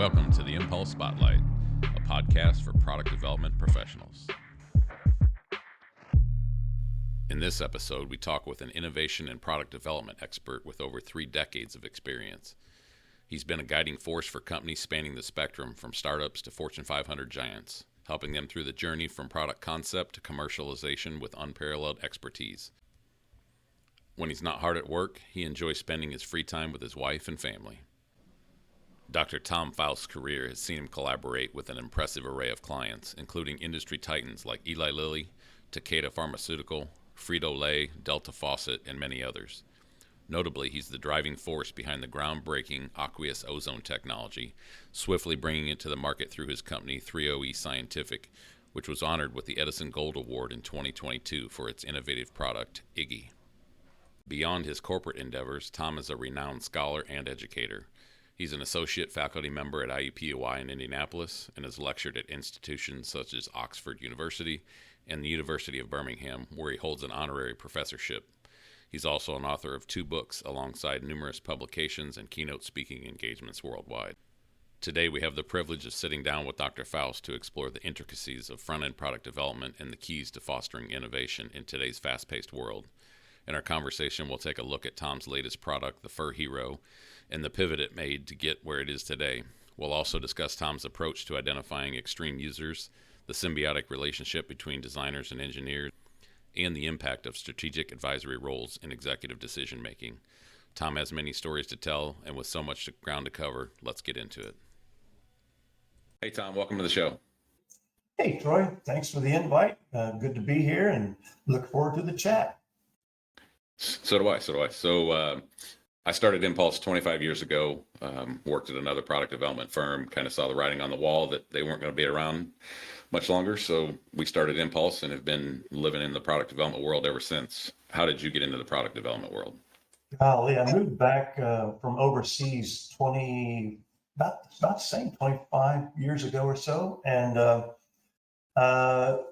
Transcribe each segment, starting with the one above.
Welcome to the Impulse Spotlight, a podcast for product development professionals. In this episode, we talk with an innovation and product development expert with over 3 decades of experience. He's been a guiding force for companies spanning the spectrum from startups to Fortune 500 giants, helping them through the journey from product concept to commercialization with unparalleled expertise. When he's not hard at work, he enjoys spending his free time with his wife and family. Dr. Tom Faust's career has seen him collaborate with an impressive array of clients, including industry titans like Eli Lilly, Takeda Pharmaceutical, Frito-Lay, Delta Faucet, and many others. Notably, he's the driving force behind the groundbreaking aqueous ozone technology, swiftly bringing it to the market through his company 3OE Scientific, which was honored with the Edison Gold Award in 2022 for its innovative product, Iggy. Beyond his corporate endeavors, Tom is a renowned scholar and educator. He's an associate faculty member at IUPUI in Indianapolis and has lectured at institutions such as Oxford University and the University of Birmingham, where he holds an honorary professorship. He's also an author of 2 books alongside numerous publications and keynote speaking engagements worldwide. Today we have the privilege of sitting down with Dr. Faust to explore the intricacies of front-end product development and the keys to fostering innovation in today's fast-paced world. In our conversation, we'll take a look at Tom's latest product, the Fur Hero, and the pivot it made to get where it is today. We'll also discuss Tom's approach to identifying extreme users, the symbiotic relationship between designers and engineers, and the impact of strategic advisory roles in executive decision-making. Tom has many stories to tell, and with so much ground to cover, let's get into it. Hey, Tom, welcome to the show. Hey, Troy, thanks for the invite. Good to be here and look forward to the chat. So do I. So I started Impulse 25 years ago, worked at another product development firm, kind of saw the writing on the wall that they weren't going to be around much longer. So we started Impulse and have been living in the product development world ever since. How did you get into the product development world? Golly, I moved back from overseas about the same 25 years ago or so. And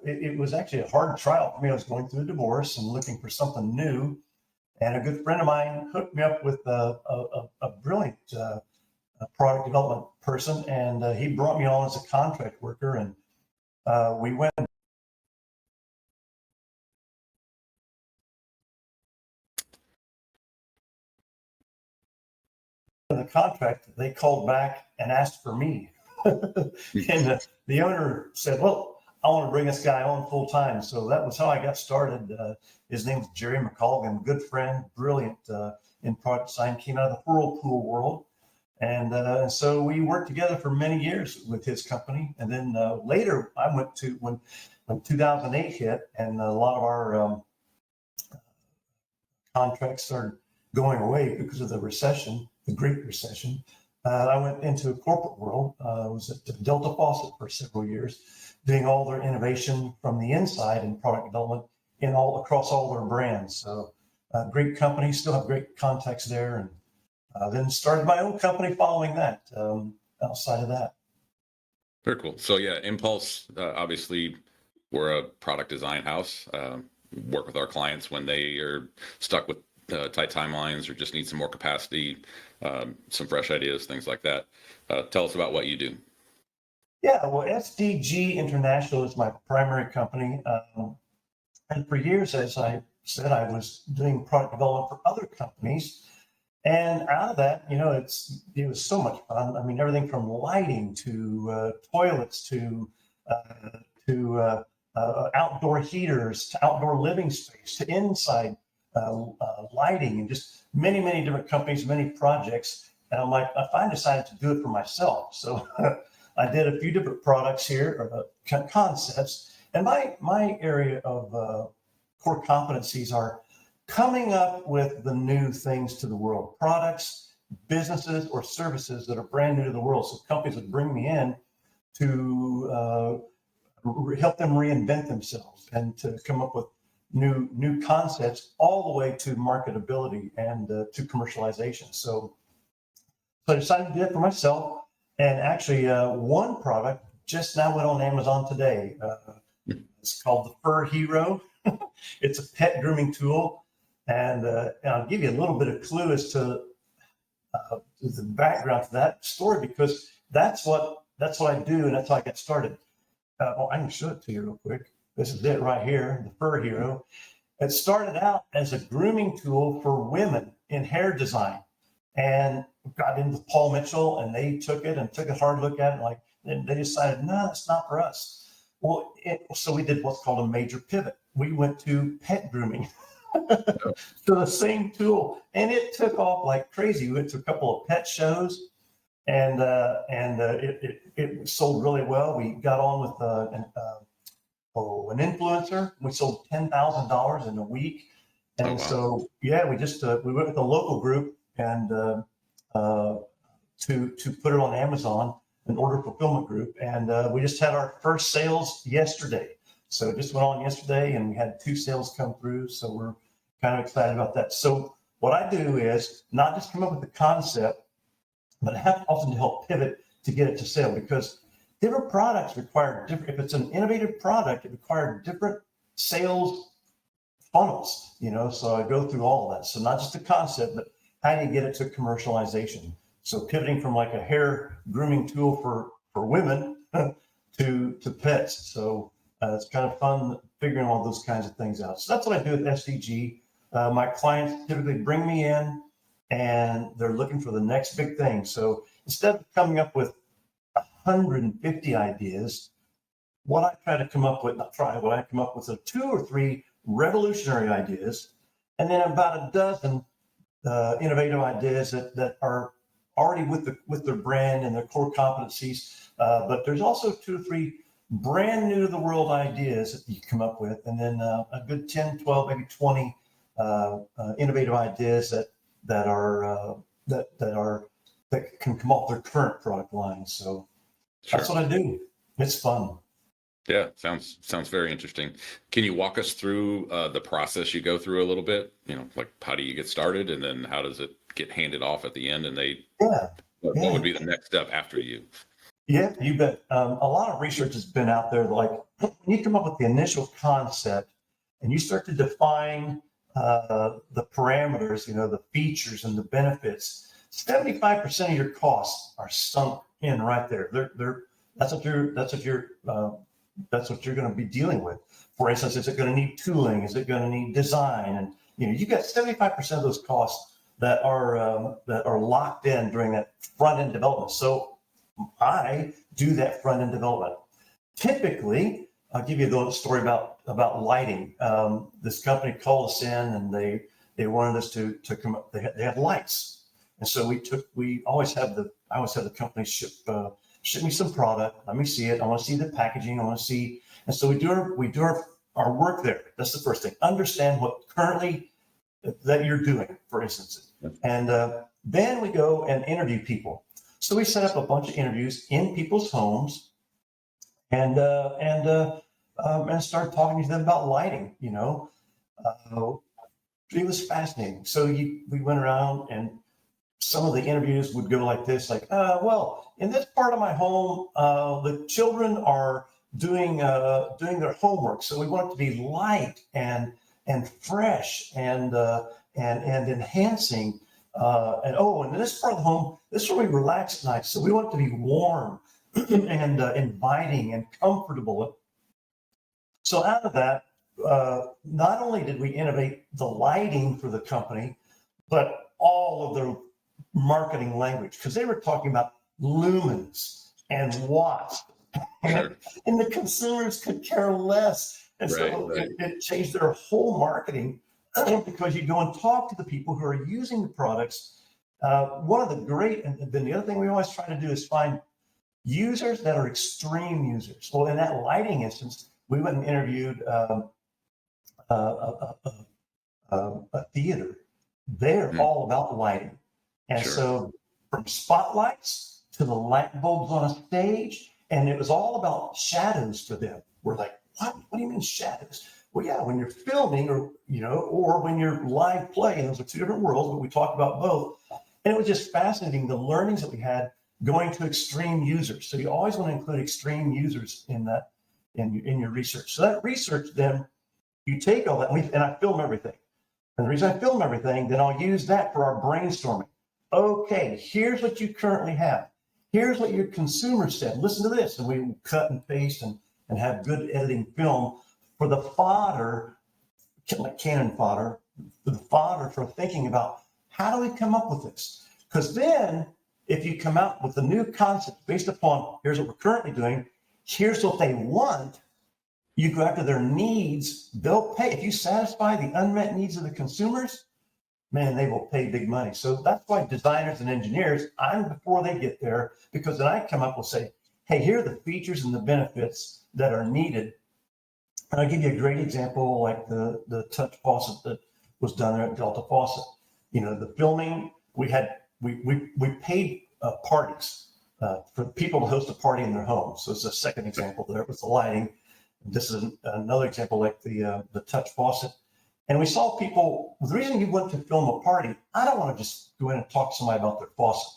it was actually a hard trial for me. I was going through a divorce and looking for something new. And a good friend of mine hooked me up with a brilliant product development person. And he brought me on as a contract worker. And we went. In the contract, they called back and asked for me. And the owner said, well, I want to bring this guy on full time. So that was how I got started. His name's Jerry McColgan, good friend, brilliant in product design, came out of the whirlpool world. And so we worked together for many years with his company. And then later I went to, when 2008 hit and a lot of our contracts started going away because of the recession, the Great Recession, I went into the corporate world. I was at Delta Faucet for several years, doing all their innovation from the inside and product development across all their brands. So great company, still have great contacts there. And then started my own company following that, outside of that. Very cool. So yeah, Impulse, obviously we're a product design house, work with our clients when they are stuck with tight timelines or just need some more capacity, some fresh ideas, things like that. Tell us about what you do. Yeah, well, SDG International is my primary company. And for years, as I said, I was doing product development for other companies. And out of that, it was so much fun. I mean, everything from lighting to toilets to outdoor heaters, to outdoor living space, to inside lighting, and just many, many different companies, many projects. And I'm like, I finally decided to do it for myself. So I did a few different products here, concepts. And my area of core competencies are coming up with the new things to the world, products, businesses, or services that are brand new to the world. So companies would bring me in to help them reinvent themselves and to come up with new concepts all the way to marketability and to commercialization. So I decided to do it for myself. And actually, one product just now went on Amazon today. It's called the Fur Hero. It's a pet grooming tool. And I'll give you a little bit of clue as to the background to that story, because that's what I do, and that's how I get started. I can show it to you real quick. This is it right here, the Fur Hero. It started out as a grooming tool for women in hair design, and got into Paul Mitchell, and they took a hard look at it, and they decided, no, it's not for us. Well, so we did what's called a major pivot. We went to pet grooming. So the same tool, and it took off like crazy. We went to a couple of pet shows, and it sold really well. We got on with an influencer. We sold $10,000 in a week, and so yeah, we went with a local group and to put it on Amazon, an order fulfillment group, and we just had our first sales yesterday. So it just went on yesterday, and we had 2 sales come through. So we're kind of excited about that. So what I do is not just come up with the concept, but I have often to help pivot to get it to sale, because different products require different. If it's an innovative product, it requires different sales funnels. So I go through all of that. So not just the concept, but how do you get it to commercialization? So pivoting from like a hair grooming tool for women to pets. So it's kind of fun figuring all those kinds of things out. So that's what I do with SDG. My clients typically bring me in, and they're looking for the next big thing. So instead of coming up with 150 ideas, what I come up with are 2 or 3 revolutionary ideas, and then about a dozen innovative ideas that are already with their brand and their core competencies. But there's also 2 or 3 brand new to the world ideas that you come up with, and then a good 10, 12, maybe 20 innovative ideas that can come off their current product line. So that's what I do. It's fun. Yeah, sounds very interesting. Can you walk us through the process you go through a little bit? Like how do you get started, and then how does it get handed off at the end? And what would be the next step after you? Yeah, you bet. A lot of research has been out there. Like when you come up with the initial concept, and you start to define the parameters, the features and the benefits, 75% of your costs are sunk in right there. That's what you're going to be dealing with. For instance, is it going to need tooling? Is it going to need design? And you got 75% of those costs that are locked in during that front end development. So I do that front end development. Typically, I'll give you the story about lighting. This company called us in, and they wanted us to come up. They had lights, and so I always have the company ship me some product. Let me see it. I want to see the packaging. I want to see, and so we do our work there. That's the first thing. Understand what currently that you're doing, for instance, and then we go and interview people. So we set up a bunch of interviews in people's homes, and start talking to them about lighting. It was fascinating. So we went around, and some of the interviews would go like this, like, well, in this part of my home, the children are doing their homework, so we want it to be light and fresh and enhancing. And in this part of the home, this is where we relax at night. So we want it to be warm and inviting and comfortable. So out of that, not only did we innovate the lighting for the company, but all of their marketing language, because they were talking about lumens and watts, and the consumers could care less. And so it changed their whole marketing. Because you go and talk to the people who are using the products. And then the other thing we always try to do is find users that are extreme users. Well, in that lighting instance, we went and interviewed a theater. They're all about lighting. And so from spotlights to the light bulbs on a stage, and it was all about shadows for them. We're like, what? What do you mean shadows? Well, yeah, when you're filming or when you're live playing, those are 2 different worlds, but we talked about both. And it was just fascinating, the learnings that we had going to extreme users. So you always want to include extreme users in your research. So that research, then you take all that, and I film everything. And the reason I film everything, then I'll use that for our brainstorming. Okay, here's what you currently have. here's what your consumer said. Listen to this. And we cut and paste and have good editing film for the fodder, like cannon fodder, the fodder for thinking about how do we come up with this? Because then if you come out with a new concept based upon here's what we're currently doing, here's what they want, you go after their needs, they'll pay. If you satisfy the unmet needs of the consumers, man, they will pay big money. So that's why designers and engineers, I'm before they get there, because then I come up and say, hey, here are the features and the benefits that are needed. And I'll give you a great example, like the touch faucet that was done there at Delta Faucet. You know, the filming, we paid parties for people to host a party in their home. So it's a second example there with the lighting. This is another example, like the touch faucet. And we saw people, the reason you went to film a party, I don't want to just go in and talk to somebody about their faucet.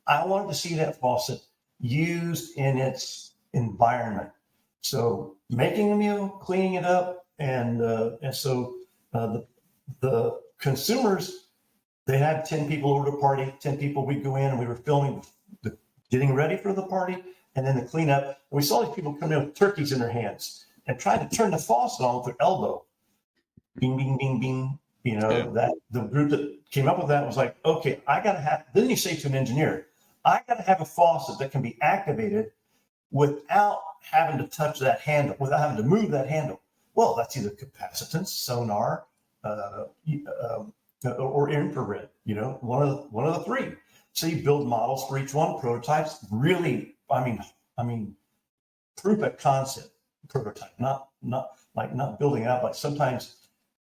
I wanted to see that faucet used in its environment. So making a meal, cleaning it up, and so the consumers, they had 10 people over to a party, 10 people, we'd go in and we were filming getting ready for the party and then the cleanup. And we saw these people come in with turkeys in their hands and tried to turn the faucet on with their elbow. Bing, bing, bing, bing. You know, Yeah. that the group that came up with that was like, okay, I got to have, then you say to an engineer, I got to have a faucet that can be activated without having to touch that handle, without having to move that handle. Well, that's either capacitance, sonar, or infrared, you know, one of the three. So you build models for each one, prototypes, really, I mean, proof of concept prototype, not building it out, but sometimes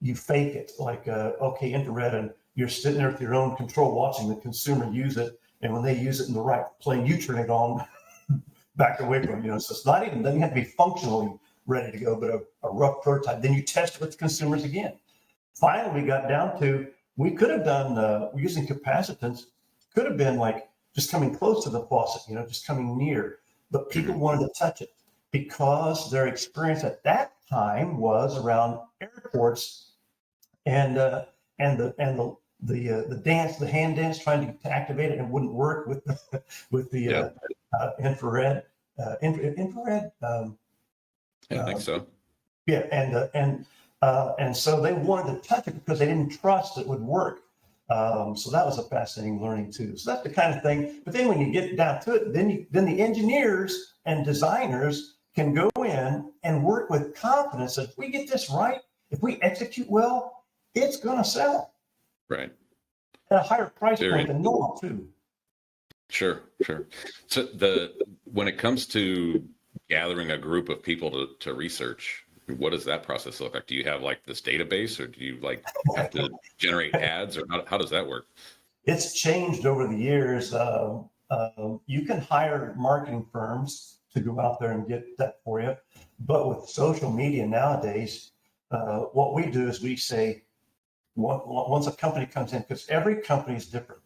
you fake it, like, okay, infrared, and you're sitting there with your own control watching the consumer use it. And when they use it in the right plane, you turn it on back away from, you know, so it's not even, doesn't have to be functionally ready to go, but a rough prototype. Then you test it with consumers again. Finally, we got down to, we could have done, using capacitance, could have been like just coming close to the faucet, you know, just coming near, but people wanted to touch it because their experience at that time was around airports and the dance, the hand dance, trying to activate it, and it wouldn't work with the infrared. Infrared. Yeah, I think so. Yeah, and so they wanted to touch it because they didn't trust it would work. So that was a fascinating learning too. So that's the kind of thing. But then when you get down to it, then the engineers and designers can go in and work with confidence that if we get this right, if we execute well, it's going to sell. Right. At a higher price point than normal too. Sure. So when it comes to gathering a group of people to research, what does that process look like? Do you have like this database, or do you like have to generate ads, or how does that work? It's changed over the years. You can hire marketing firms to go out there and get that for you. But with social media nowadays, what we do is we say, once a company comes in, because every company is different.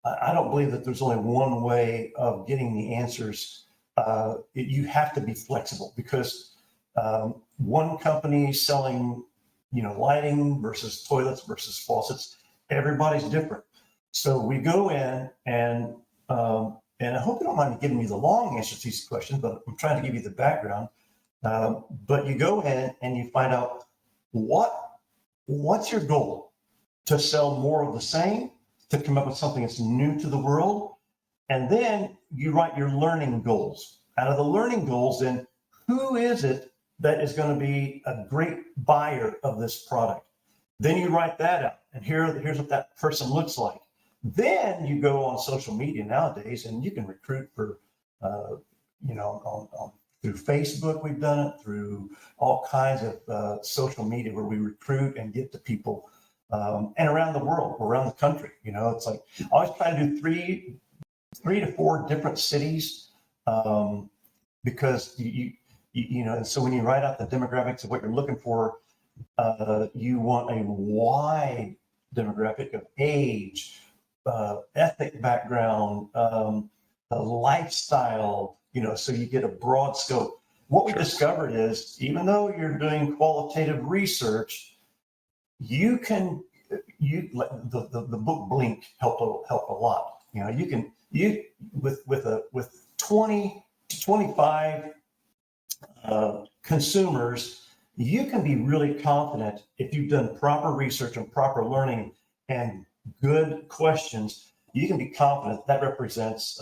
I don't believe that there's only one way of getting the answers. You have to be flexible, because one company selling, you know, lighting versus toilets versus faucets, everybody's different. So we go in and I hope you don't mind me giving you the long answers to these questions, but I'm trying to give you the background. But you go in and you find out what's your goal? To sell more of the same, to come up with something that's new to the world. And then you write your learning goals. Out of the learning goals, then who is it that is going to be a great buyer of this product? Then you write that out, and here's what that person looks like. Then you go on social media nowadays, and you can recruit for, you know, through Facebook. We've done it through all kinds of social media where we recruit and get to people, and around the world, around the country. You know, it's like I always try to do three to four different cities, because you know. And so when you write out the demographics of what you're looking for, you want a wide demographic of age, ethnic background, lifestyle, you know, so you get a broad scope. What we discovered is, even though you're doing qualitative research, the book Blink helped a lot. You know, you with 20 to 25 consumers, you can be really confident if you've done proper research and proper learning and good questions. You can be confident that represents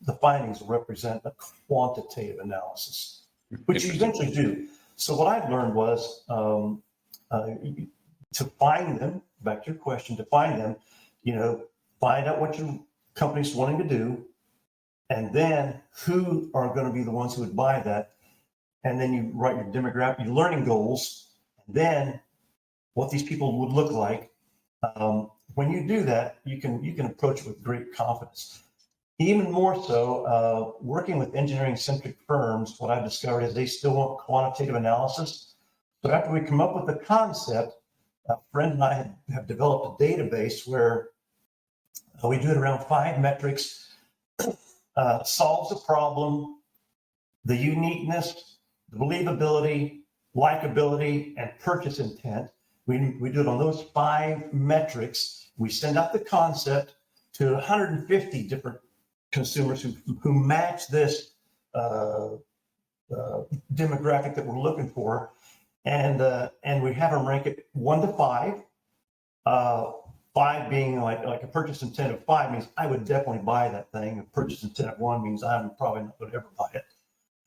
the findings will represent a quantitative analysis, which you eventually do. So what I've learned was to find them. Back to your question, to find them, find out what your company's wanting to do, and then who are going to be the ones who would buy that. And then you write your demographic, your learning goals, and then what these people would look like. When you do that, you can approach it with great confidence. Even more so, working with engineering-centric firms, what I've discovered is they still want quantitative analysis. So after we come up with the concept, a friend and I have developed a database where we do it around 5 metrics, solves a problem, the uniqueness, the believability, likability, and purchase intent. We do it on those 5 metrics. We send out the concept to 150 different consumers who match this demographic that we're looking for. And we have them rank it 1 to 5. 5 being like a purchase intent of 5 means I would definitely buy that thing. A purchase intent of 1 means I'm probably not going to ever buy it.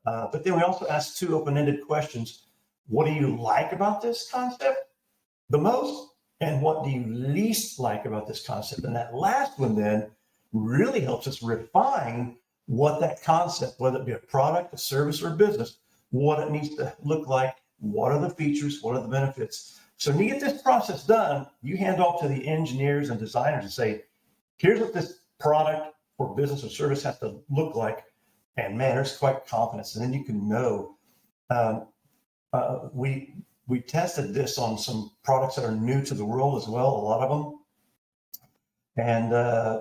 But then we also ask 2 open-ended questions. What do you like about this concept the most? And what do you least like about this concept? And that last one then really helps us refine what that concept, whether it be a product, a service, or a business, what it needs to look like, what are the features, what are the benefits. So when you get this process done, you hand off to the engineers and designers and say, here's what this product or business or service has to look like. And man, there's quite confidence. And then you can know. We tested this on some products that are new to the world as well, a lot of them. And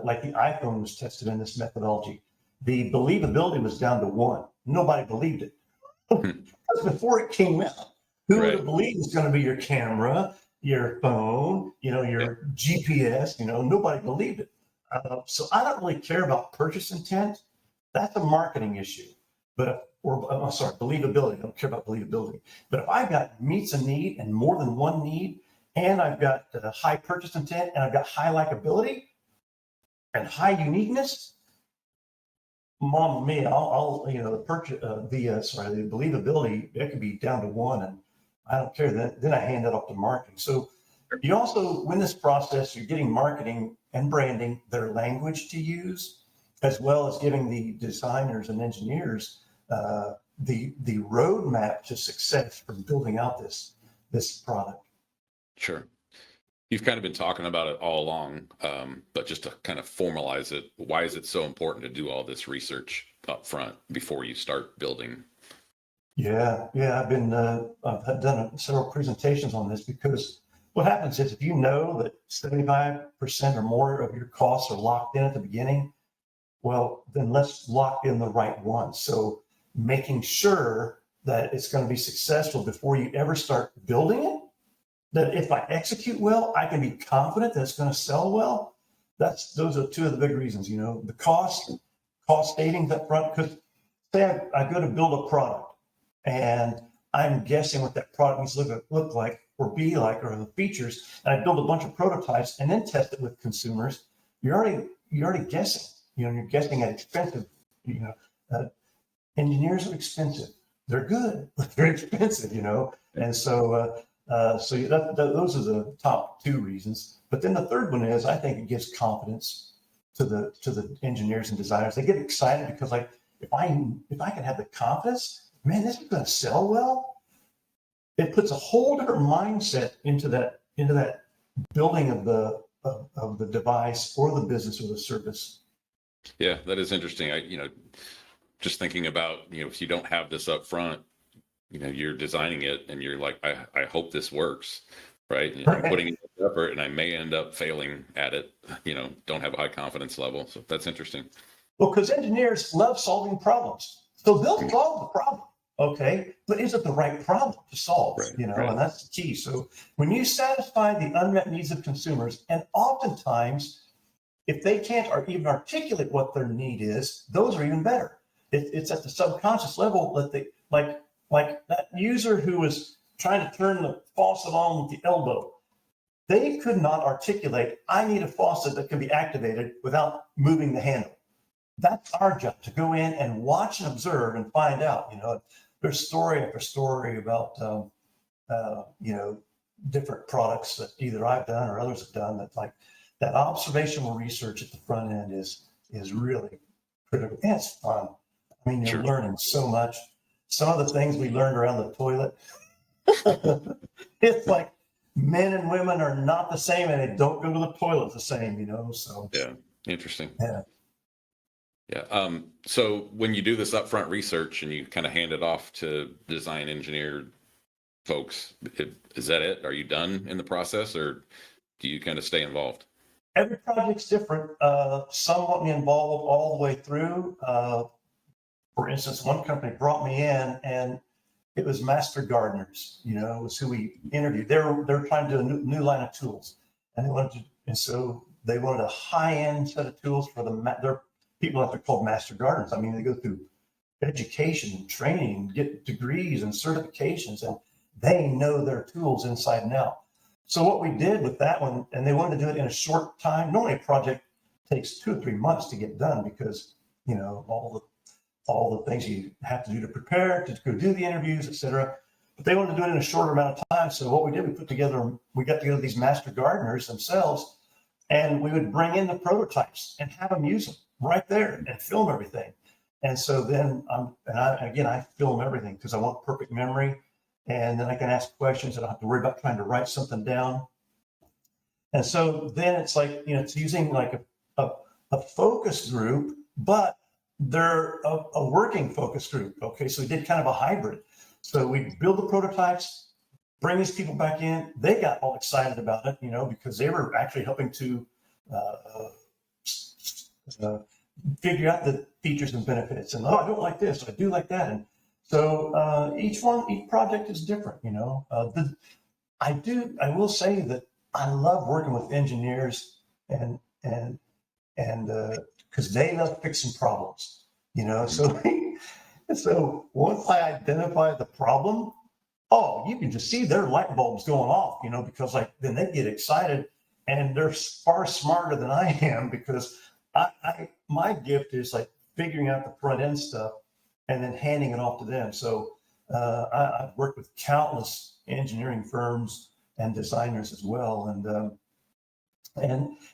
like the iPhone was tested in this methodology. The believability was down to 1. Nobody believed it. Because before it came out, who would have believed it's going to be your camera, your phone, your GPS, nobody believed it. So I don't really care about purchase intent. That's a marketing issue. Believability. I don't care about believability. But if I've got meets a need and more than one need, and I've got high purchase intent, and I've got high likability and high uniqueness, Mama mia, I'll the believability, it could be down to 1, and I don't care. Then I hand that off to marketing. So you also, in this process, you're getting marketing and branding their language to use, as well as giving the designers and engineers the roadmap to success for building out this product. Sure. You've kind of been talking about it all along, but just to kind of formalize it, why is it so important to do all this research up front before you start building? Yeah. I've done several presentations on this, because what happens is if you know that 75% or more of your costs are locked in at the beginning, well, then let's lock in the right ones. So making sure that it's going to be successful before you ever start building it, that if I execute well, I can be confident that it's going to sell well. Those are 2 of the big reasons, the cost savings up front. Because say I go to build a product and I'm guessing what that product needs to look like or be like, or the features, and I build a bunch of prototypes and then test it with consumers. You're already guessing. You're guessing at expensive. Engineers are expensive. They're good, but they're expensive. And so those are the top 2 reasons. But then the third one is, I think it gives confidence to the engineers and designers. They get excited because, like, if I can have the confidence, man, this is going to sell well. It puts a whole different mindset into that building of the device or the business or the service. Yeah, that is interesting. Just thinking about, if you don't have this up front, you're designing it and you're like, I hope this works, right? And I'm putting in effort and I may end up failing at it, don't have a high confidence level. So that's interesting. Well, because engineers love solving problems. So they'll solve the problem, okay? But is it the right problem to solve, Right. And that's the key. So when you satisfy the unmet needs of consumers, and oftentimes if they can't or even articulate what their need is, those are even better. It's at the subconscious level that they like that user who was trying to turn the faucet on with the elbow. They could not articulate, I need a faucet that can be activated without moving the handle. That's our job, to go in and watch and observe and find out. There's story after story about different products that either I've done or others have done, that like that observational research at the front end is really critical. And it's fun. I mean, you're learning so much. Some of the things we learned around the toilet, it's like men and women are not the same, and they don't go to the toilet the same, so. Yeah, interesting. Yeah. Yeah. So when you do this upfront research and you kind of hand it off to design engineer folks, is that it? Are you done in the process, or do you kind of stay involved? Every project's different. Some want me involved all the way through. For instance, one company brought me in, and it was master gardeners. Was who we interviewed. They're trying to do a new line of tools, and so they wanted a high-end set of tools for their people that are called master gardeners. I mean, they go through education and training, get degrees and certifications, and they know their tools inside and out. So what we did with that one, and they wanted to do it in a short time. Normally a project takes 2 or 3 months to get done because, all the things you have to do to prepare, to go do the interviews, et cetera. But they wanted to do it in a shorter amount of time. So what we did, we got together these master gardeners themselves, and we would bring in the prototypes and have them use them right there and film everything. And so then I film everything because I want perfect memory. And then I can ask questions. I don't have to worry about trying to write something down. And so then it's like, it's using like a focus group, but they're a working focus group. Okay, so we did kind of a hybrid. So we build the prototypes, bring these people back in. They got all excited about it, because they were actually helping to figure out the features and benefits. And I don't like this, I do like that. And so each project is different, I will say that I love working with engineers and because they love fixing problems, so once I identify the problem, you can just see their light bulbs going off, because then they get excited, and they're far smarter than I am, because my gift is like figuring out the front end stuff and then handing it off to them. So I've worked with countless engineering firms and designers as well, and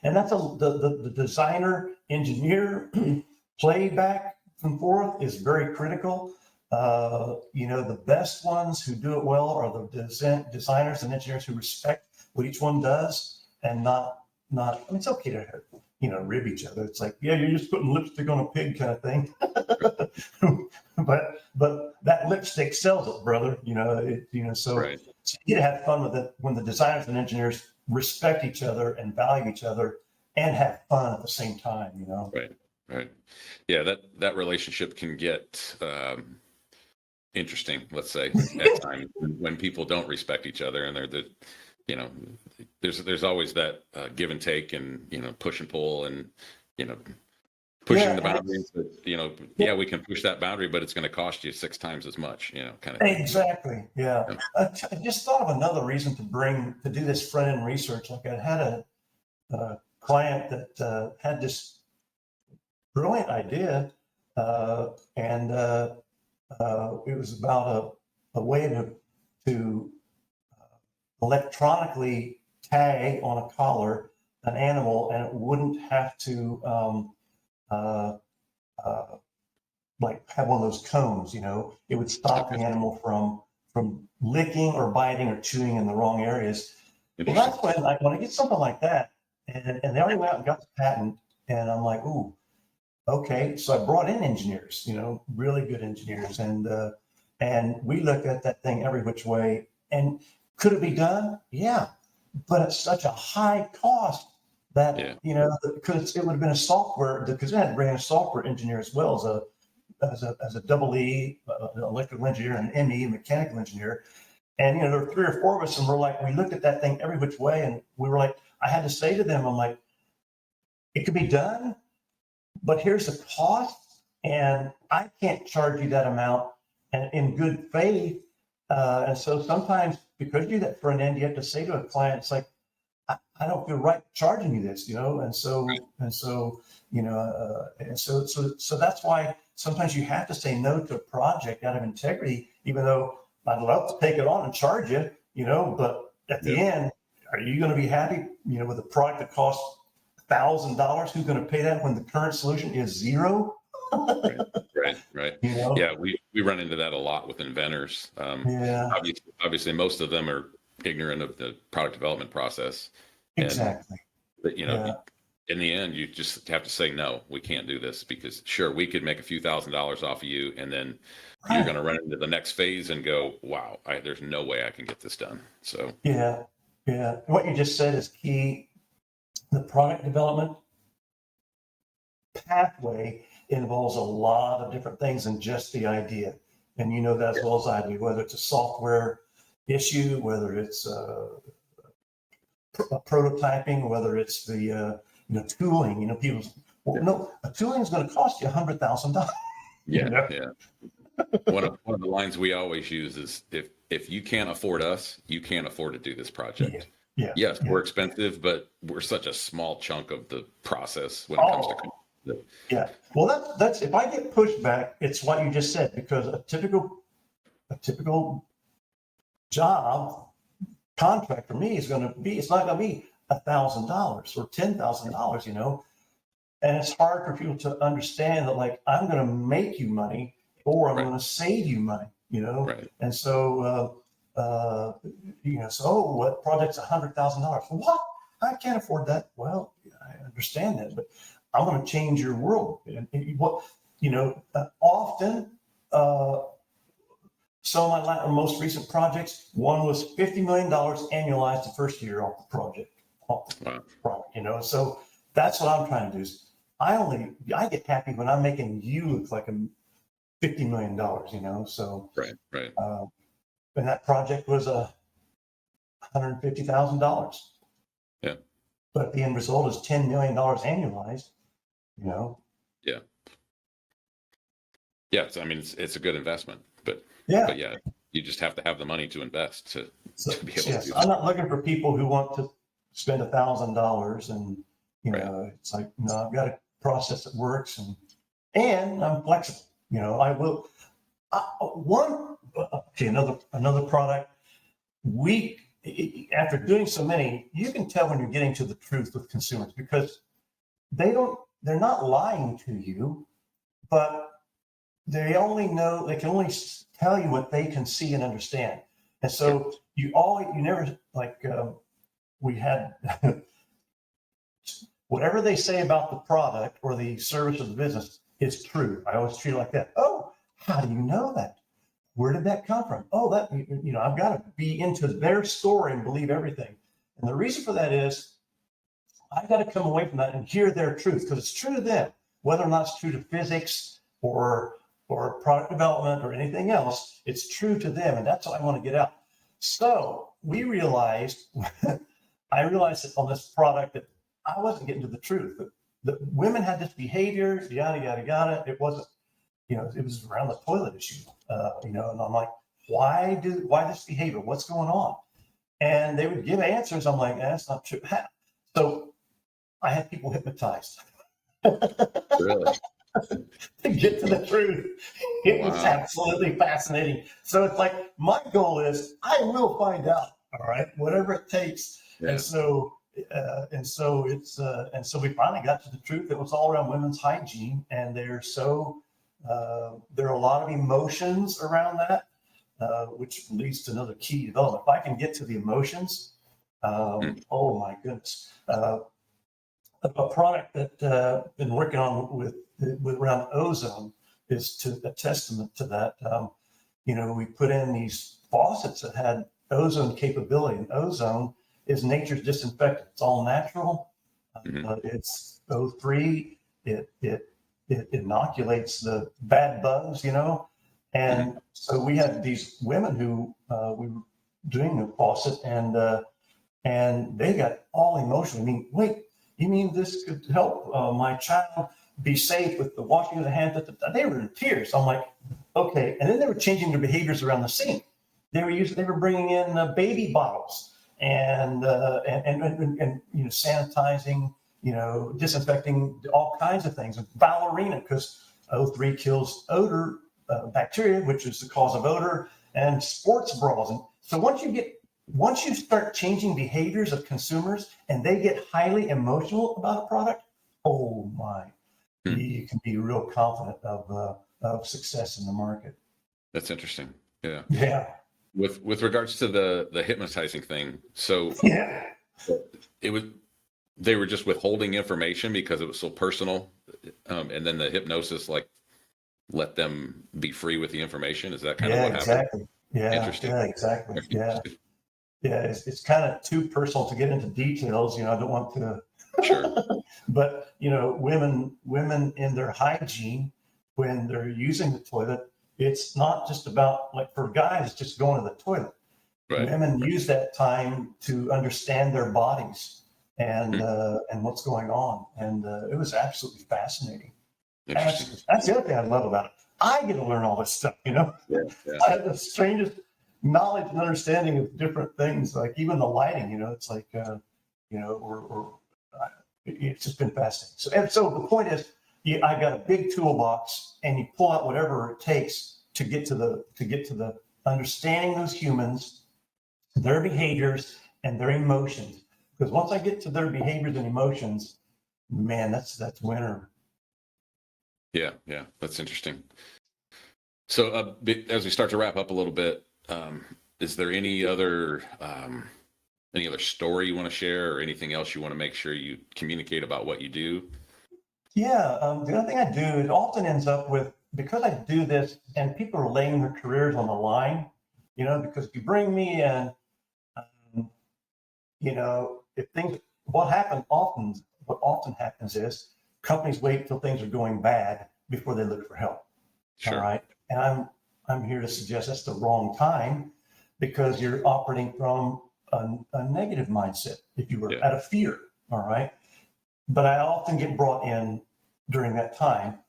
that's the designer engineer playback and forth is very critical. The best ones who do it well are the designers and engineers who respect what each one does, and not. I mean, it's okay to rib each other. It's like, yeah, you're just putting lipstick on a pig kind of thing. but that lipstick sells it, brother. So, right. So you get to have fun with it when the designers and engineers respect each other and value each other and have fun at the same time. Right. Yeah, that relationship can get interesting, let's say, at times when people don't respect each other, and there's always that give and take, and push and pull, and pushing the boundaries. But, we can push that boundary, but it's going to cost you 6 times as much, kind of thing. Exactly. Yeah. I just thought of another reason to do this front end research. Like I had a client that had this brilliant idea, and it was about a way to electronically tag on a collar an animal, and it wouldn't have to like have one of those cones. It would stop the animal from licking or biting or chewing in the wrong areas. Well, that's when I get something like that, and they already went out and got the patent, and I'm like, ooh, okay. So I brought in engineers, really good engineers, and we looked at that thing every which way. And could it be done? Yeah, but it's such a high cost that because it would have been a software, because they had to bring in a software engineer as well as a double E, an electrical engineer, and an ME, mechanical engineer. And there were 3 or 4 of us, and we looked at that thing every which way, and we were like, I had to say to them, I'm like, it could be done, but here's the cost, and I can't charge you that amount and in good faith. And so sometimes because you do that front end, you have to say to a client, it's like, I don't feel right charging you this, and so that's why sometimes you have to say no to a project out of integrity, even though I'd love to take it on and charge you, but at the end, are you going to be happy, with a product that costs $1,000? Who's going to pay that when the current solution is zero? Right. Yeah, we run into that a lot with inventors. Obviously, most of them are ignorant of the product development process. Exactly. But in the end, you just have to say, no, we can't do this, because sure, we could make a few $1,000s off of you, and then you're going to run into the next phase and go, wow, there's no way I can get this done. So yeah. What you just said is key. The product development pathway involves a lot of different things than just the idea. And you know that as well as I do, whether it's a software issue, whether it's prototyping, whether it's the tooling. People, no, a tooling is going to cost you $100,000. One of the lines we always use is, if you can't afford us, you can't afford to do this project. Yes, we're expensive, but we're such a small chunk of the process when it comes to. Yeah. Well, that's if I get pushback, it's what you just said, because a typical job contract for me is going to be, it's not going to be $1,000 or $10,000, and it's hard for people to understand that, like, I'm going to make you money or I'm going to save you money, and so, so what project's $100,000? What? I can't afford that. Well, I understand that, but I'm going to change your world. And what, often, some of my most recent projects, one was $50 million annualized the first year off the project. So that's what I'm trying to do. Is I get happy when I'm making you look like $50 million, so. Right. And that project was $150,000. Yeah. But the end result is $10 million annualized, Yeah. So, it's a good investment, but you just have to have the money to invest to be able to do that. I'm not looking for people who want to spend $1,000 and, it's like, no, I've got a process that works, and I'm flexible. I will. Another product. After doing so many, you can tell when you're getting to the truth with consumers, because they're not lying to you, but they can only tell you what they can see and understand. And so we had whatever they say about the product or the service of the business is true. I always treat it like that. Oh, how do you know that? Where did that come from? Oh, that, I've got to be into their story and believe everything. And the reason for that is I've got to come away from that and hear their truth, because it's true to them, whether or not it's true to physics or product development or anything else. It's true to them, and that's what I want to get out. So I realized that on this product that I wasn't getting to the truth. That women had this behavior, yada yada yada. It wasn't, it was around the toilet issue, and I'm like, why this behavior? What's going on? And they would give answers. I'm like, that's not true. So I had people hypnotized. Really? To get to the truth. It was absolutely fascinating. So it's like, my goal is I will find out, all right, whatever it takes. Yeah. And so we finally got to the truth. It was all around women's hygiene, and there are a lot of emotions around that, which leads to another key development. If I can get to the emotions, oh my goodness. A product that I've been working on with around ozone is a testament to that. We put in these faucets that had ozone capability, and ozone is nature's disinfectant. It's all natural. It's O3. It inoculates the bad bugs, And so we had these women who we were doing the faucet, and they got all emotional. Wait, You mean this could help my child be safe with the washing of the hands? They were in tears. I'm like, okay. And then they were changing their behaviors around the sink. They were bringing in baby bottles and sanitizing, disinfecting, all kinds of things. Ballerina, because O3 kills odor bacteria, which is the cause of odor, and sports bras. And so once you start changing behaviors of consumers and they get highly emotional about a product, oh my, you can be real confident of success in the market. That's interesting. Yeah. Yeah. With regards to the hypnotizing thing, so yeah, they were just withholding information because it was so personal, and then the hypnosis let them be free with the information. Is that kind of what exactly. happened? Yeah, Interesting. yeah, exactly. Yeah. Yeah, it's kind of too personal to get into details. I don't want to. Sure. But women in their hygiene, when they're using the toilet, it's not just about, like, for guys, just going to the toilet. Right. Women use that time to understand their bodies and what's going on, and it was absolutely fascinating. That's the other thing I love about it. I get to learn all this stuff. Yeah. I have the strangest knowledge and understanding of different things, like even the lighting. It's like it's just been fascinating. So the point is, I got a big toolbox, and you pull out whatever it takes to get to the understanding those humans, their behaviors and their emotions. Because once I get to their behaviors and emotions, man, that's winner. Yeah, that's interesting. So as we start to wrap up a little bit, is there any other story you want to share, or anything else you want to make sure you communicate about what you do? Yeah, the other thing I do, it often ends up with, because I do this and people are laying their careers on the line, because if you bring me in, what often happens is companies wait till things are going bad before they look for help. Sure. All right. And I'm here to suggest that's the wrong time, because you're operating from a negative mindset if you were out of fear. All right. But I often get brought in during that time.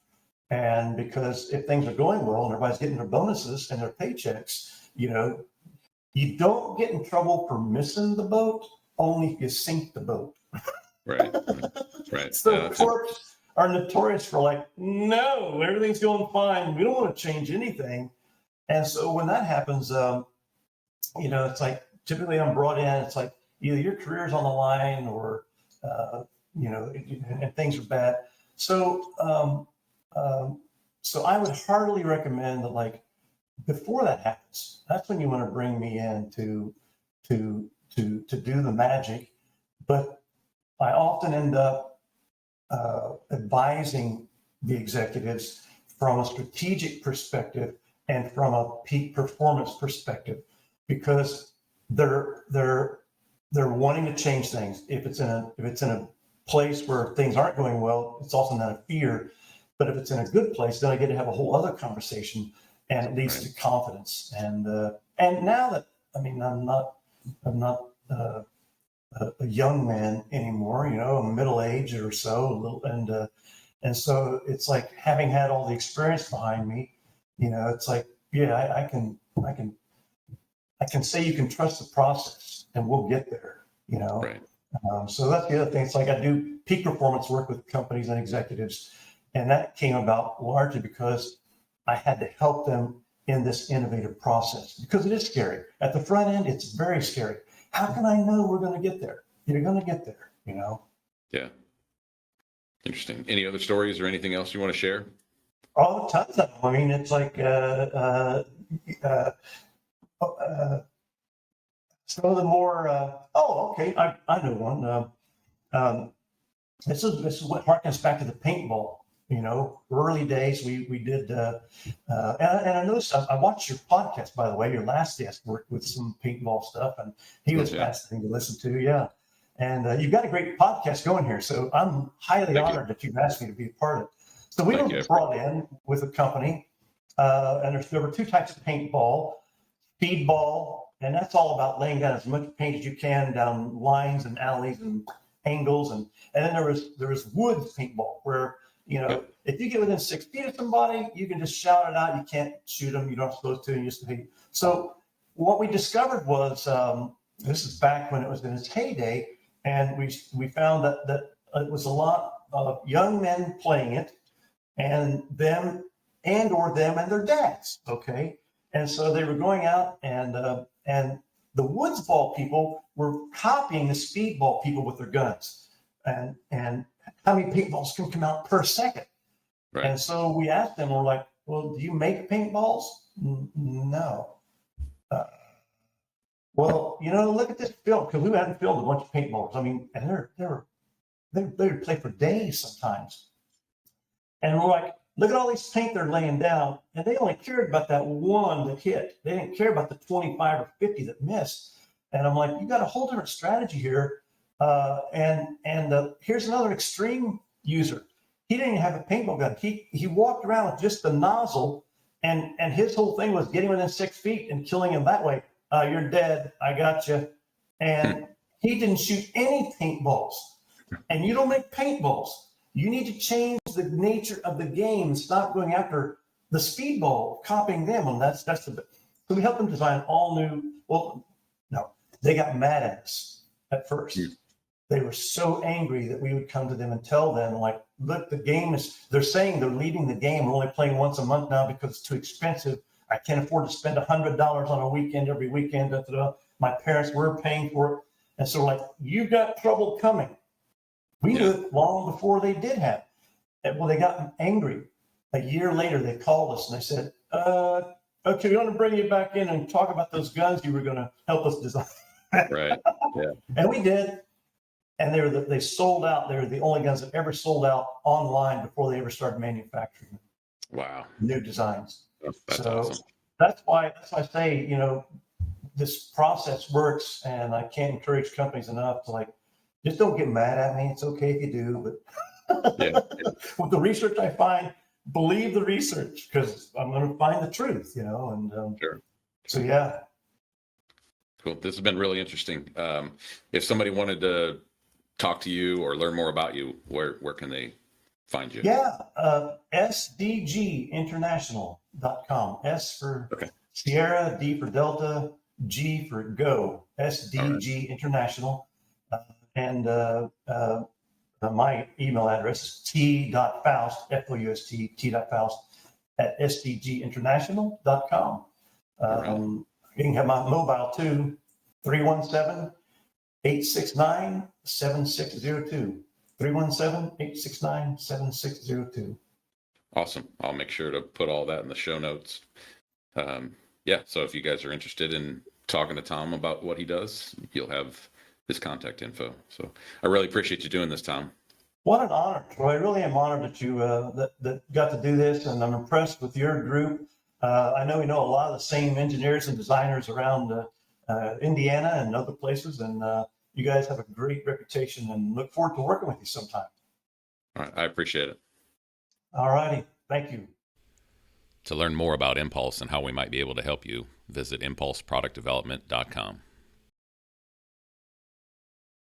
And because if things are going well and everybody's getting their bonuses and their paychecks, you don't get in trouble for missing the boat, only if you sink the boat. Right. So corps are notorious for no, everything's going fine. We don't want to change anything. And so when that happens, it's like, typically I'm brought in, it's like either your career's on the line or, and things are bad. So I would heartily recommend that, before that happens, that's when you want to bring me in to do the magic. But I often end up advising the executives from a strategic perspective and from a peak performance perspective, because they're wanting to change things. If it's in a place where things aren't going well, it's also not a fear. But if it's in a good place, then I get to have a whole other conversation, and it leads to confidence. And now that, I'm not a young man anymore, I'm middle age or so, and so it's like, having had all the experience behind me, it's like, I can say you can trust the process, and we'll get there. Right. So that's the other thing. It's like, I do peak performance work with companies and executives, and that came about largely because I had to help them in this innovative process, because it is scary. At the front end, it's very scary. How can I know we're going to get there? You're going to get there, Yeah. Interesting. Any other stories or anything else you want to share? Oh, tons of them. It's like some of the more. Okay, I know one. This is what harkens back to the paintball. Early days, we did, and I noticed, I watched your podcast, by the way. Your last guest worked with some paintball stuff, and he was fascinating to listen to. Yeah, and you've got a great podcast going here, so I'm highly honored that you've asked me to be a part of it. So we were brought in with a company, and there were two types of paintball: speedball, and that's all about laying down as much paint as you can down lines and alleys, angles, and then there was woods paintball where, if you get within 6 feet of somebody, you can just shout it out. You can't shoot them. You're not supposed to. You just hate. So what we discovered was, this is back when it was in its heyday, and we found that it was a lot of young men playing it, and them and their dads. Okay, and so they were going out, and the woods ball people were copying the speedball people with their guns, and how many paintballs can come out per second. Right. And so we asked them, we're like, well, do you make paintballs? No. Well, look at this film, because we hadn't filmed a bunch of paintballs. I mean, and they would play for days sometimes. And we're like, look at all these paint they're laying down, and they only cared about that one that hit. They didn't care about the 25 or 50 that missed. And I'm like, you got a whole different strategy here. Here's another extreme user. He didn't even have a paintball gun. He walked around with just the nozzle, and his whole thing was getting within 6 feet and killing him that way. You're dead. I got you. And he didn't shoot any paintballs. And you don't make paintballs. You need to change the nature of the game and stop going after the speedball, copying them. And that's so we helped them design all new. Well, no, they got mad at us at first. They were so angry that we would come to them and tell them, like, look, they're saying they're leaving the game. We're only playing once a month now because it's too expensive. I can't afford to spend $100 on a weekend every weekend. My parents were paying for it. And so, like, you've got trouble coming. We knew it long before they did have it. Well, they got angry. A year later, they called us and they said, okay, we want to bring you back in and talk about those guns you were going to help us design. Right. Yeah. And we did. And they sold out. They were the only guns that ever sold out online before they ever started manufacturing. Wow. New designs. That's awesome. That's why I say, this process works, and I can't encourage companies enough to, like, just don't get mad at me. It's okay if you do, but with the research I find, believe the research, because I'm going to find the truth, and Sure. So yeah. Cool. This has been really interesting. If somebody wanted to talk to you or learn more about you, where can they find you? Yeah, sdginternational.com. S for Sierra, D for Delta, G for Go. SDG International. And my email address is t.faust, F-O-U-S-T, t.faust at sdginternational.com. You can have my mobile too, 317-869-7602. 317-869-7602. Awesome. I'll make sure to put all that in the show notes. So if you guys are interested in talking to Tom about what he does, you'll have his contact info. So I really appreciate you doing this, Tom. What an honor, Troy. I really am honored that you that got to do this, and I'm impressed with your group. I know we know a lot of the same engineers and designers around Indiana and other places, and you guys have a great reputation, and look forward to working with you sometime. All right, I appreciate it. All righty. Thank you. To learn more about Impulse and how we might be able to help you, visit impulseproductdevelopment.com.